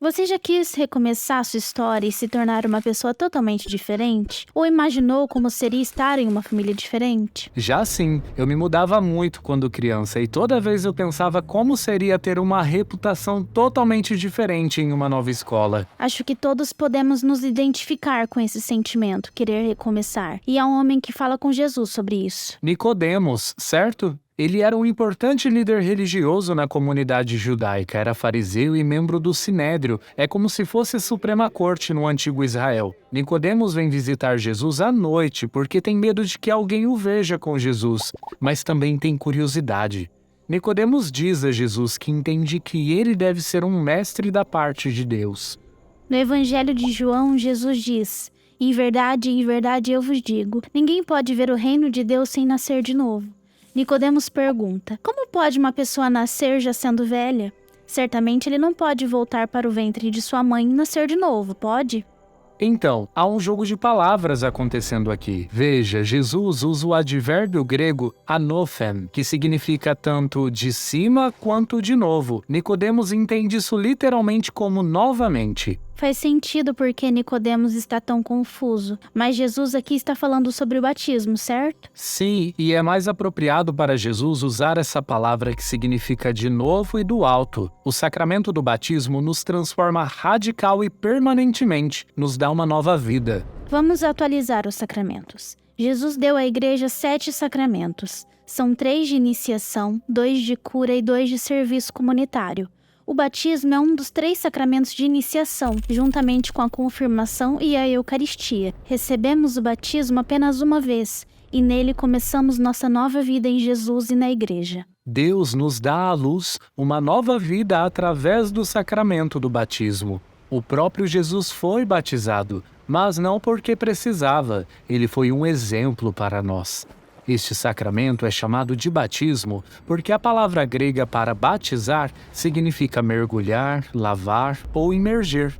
Você já quis recomeçar sua história e se tornar uma pessoa totalmente diferente? Ou imaginou como seria estar em uma família diferente? Já sim, eu me mudava muito quando criança e toda vez eu pensava como seria ter uma reputação totalmente diferente em uma nova escola. Acho que todos podemos nos identificar com esse sentimento, querer recomeçar. E há um homem que fala com Jesus sobre isso. Nicodemos, certo? Ele era um importante líder religioso na comunidade judaica, era fariseu e membro do Sinédrio. É como se fosse a Suprema Corte no antigo Israel. Nicodemos vem visitar Jesus à noite porque tem medo de que alguém o veja com Jesus, mas também tem curiosidade. Nicodemos diz a Jesus que entende que ele deve ser um mestre da parte de Deus. No Evangelho de João, Jesus diz: em verdade eu vos digo, ninguém pode ver o reino de Deus sem nascer de novo. Nicodemos pergunta: como pode uma pessoa nascer já sendo velha? Certamente ele não pode voltar para o ventre de sua mãe e nascer de novo, pode? Então, há um jogo de palavras acontecendo aqui. Veja, Jesus usa o advérbio grego anothen, que significa tanto de cima quanto de novo. Nicodemos entende isso literalmente como novamente. Faz sentido porque Nicodemos está tão confuso, mas Jesus aqui está falando sobre o batismo, certo? Sim, e é mais apropriado para Jesus usar essa palavra que significa de novo e do alto. O sacramento do batismo nos transforma radical e permanentemente, nos dá uma nova vida. Vamos atualizar os sacramentos. Jesus deu à igreja 7 sacramentos. São 3 de iniciação, 2 de cura e 2 de serviço comunitário. O batismo é um dos 3 sacramentos de iniciação, juntamente com a confirmação e a Eucaristia. Recebemos o batismo apenas uma vez, e nele começamos nossa nova vida em Jesus e na Igreja. Deus nos dá à luz uma nova vida através do sacramento do batismo. O próprio Jesus foi batizado, mas não porque precisava, ele foi um exemplo para nós. Este sacramento é chamado de batismo porque a palavra grega para batizar significa mergulhar, lavar ou imergir.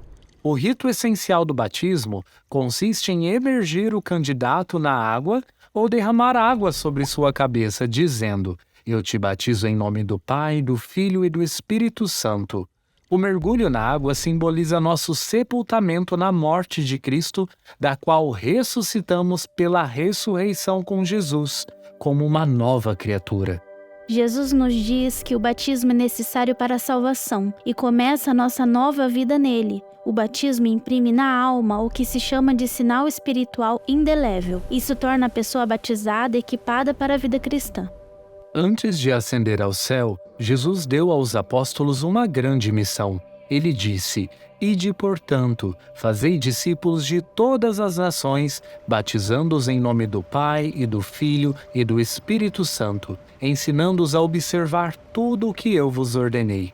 O rito essencial do batismo consiste em emergir o candidato na água ou derramar água sobre sua cabeça, dizendo: "Eu te batizo em nome do Pai, do Filho e do Espírito Santo." O mergulho na água simboliza nosso sepultamento na morte de Cristo, da qual ressuscitamos pela ressurreição com Jesus, como uma nova criatura. Jesus nos diz que o batismo é necessário para a salvação e começa a nossa nova vida nele. O batismo imprime na alma o que se chama de sinal espiritual indelével. Isso torna a pessoa batizada equipada para a vida cristã. Antes de ascender ao céu, Jesus deu aos apóstolos uma grande missão. Ele disse: "Ide, portanto, fazei discípulos de todas as nações, batizando-os em nome do Pai e do Filho e do Espírito Santo, ensinando-os a observar tudo o que eu vos ordenei."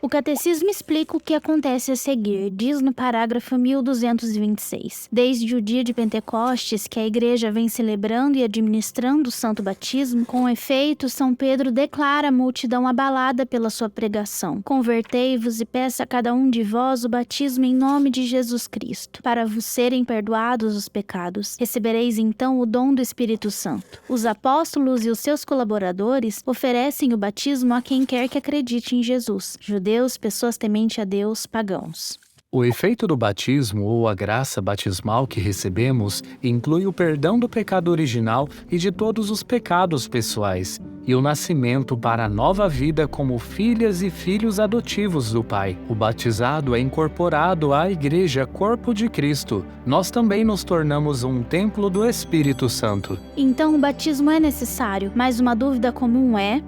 O Catecismo explica o que acontece a seguir, diz no parágrafo 1226. Desde o dia de Pentecostes, que a Igreja vem celebrando e administrando o Santo Batismo, com efeito, São Pedro declara a multidão abalada pela sua pregação: "Convertei-vos e peça a cada um de vós o batismo em nome de Jesus Cristo, para vos serem perdoados os pecados. Recebereis então o dom do Espírito Santo." Os apóstolos e os seus colaboradores oferecem o batismo a quem quer que acredite em Jesus: judeus, pessoas tementes a Deus, pagãos. O efeito do batismo, ou a graça batismal que recebemos, inclui o perdão do pecado original e de todos os pecados pessoais, e o nascimento para a nova vida como filhas e filhos adotivos do Pai. O batizado é incorporado à Igreja, corpo de Cristo. Nós também nos tornamos um templo do Espírito Santo. Então o batismo é necessário, mas uma dúvida comum é: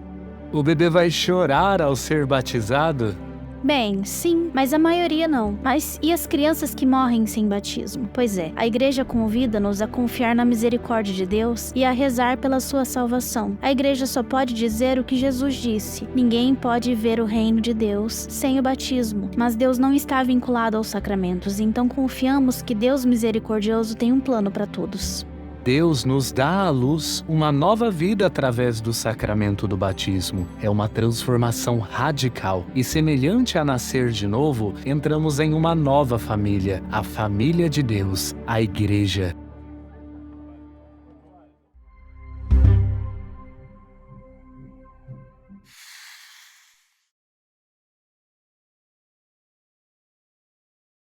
o bebê vai chorar ao ser batizado? bem, sim, mas a maioria não. Mas e as crianças que morrem sem batismo? Pois é, a Igreja convida-nos a confiar na misericórdia de Deus e a rezar pela sua salvação. A Igreja só pode dizer o que Jesus disse: ninguém pode ver o reino de Deus sem o batismo. Mas Deus não está vinculado aos sacramentos, então confiamos que Deus misericordioso tem um plano para todos. Deus nos dá à luz uma nova vida através do sacramento do batismo. É uma transformação radical e, semelhante a nascer de novo, entramos em uma nova família, a família de Deus, a Igreja.